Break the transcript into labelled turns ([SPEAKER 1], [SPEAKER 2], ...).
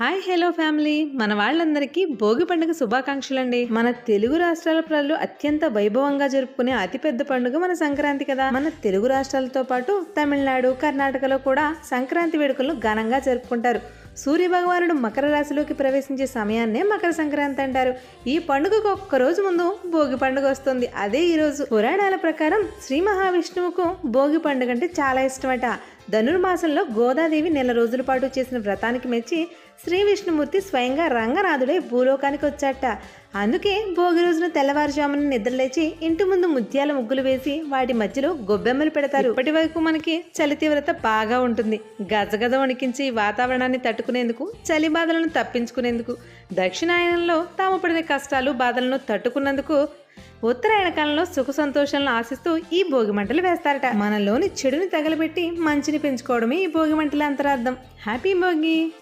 [SPEAKER 1] Hi hello family, మన వాళ్ళందరికీ భోగి పండుగ శుభాకాంక్షలండి. మన తెలుగు రాష్ట్రాల ప్రజలు అత్యంత వైభవంగా జరుపుకునే అతిపెద్ద పండుగ మన సంక్రాంతి కదా. మన తెలుగు రాష్ట్రాలతో పాటు తమిళనాడు, కర్ణాటకలో కూడా సంక్రాంతి వేడుకలను ఘనంగా జరుపుకుంటారు. సూర్య భగవానుడు మకర రాశిలోకి ప్రవేశించే సమయాన్నే మకర సంక్రాంతి అంటారు. ఈ పండుగకు ఒక్క రోజు ముందు భోగి పండుగ వస్తుంది. అదే ఈ రోజు. పురాణాల ప్రకారం శ్రీ మహావిష్ణువుకు భోగి పండుగ అంటే చాలా ఇష్టమట. ధనుర్మాసంలో గోదాదేవి నెల రోజుల పాటు చేసిన వ్రతానికి మెచ్చి శ్రీ విష్ణుమూర్తి స్వయంగా రంగనాథుడై భూలోకానికి వచ్చాట. అందుకే భోగి రోజున తెల్లవారుజామున నిద్రలేచి ఇంటి ముందు ముత్యాల ముగ్గులు వేసి వాటి మధ్యలో గొబ్బెమ్మలు పెడతారు. ఇప్పటి వరకు మనకి చలి తీవ్రత బాగా ఉంటుంది. గజగజ వణికించి వాతావరణాన్ని తట్టుకునేందుకు, చలి బాధలను తప్పించుకునేందుకు, దక్షిణాయనంలో తాము పడిన కష్టాలు బాధలను తట్టుకున్నందుకు, ఉత్తరాయణ కాలంలో సుఖ సంతోషాలను ఆశిస్తూ ఈ భోగి మంటలు వేస్తారట. మనలోని చెడుని తగలబెట్టి మంచిని పెంచుకోవడమే ఈ భోగి మంటల అంతరార్థం. హ్యాపీ భోగి.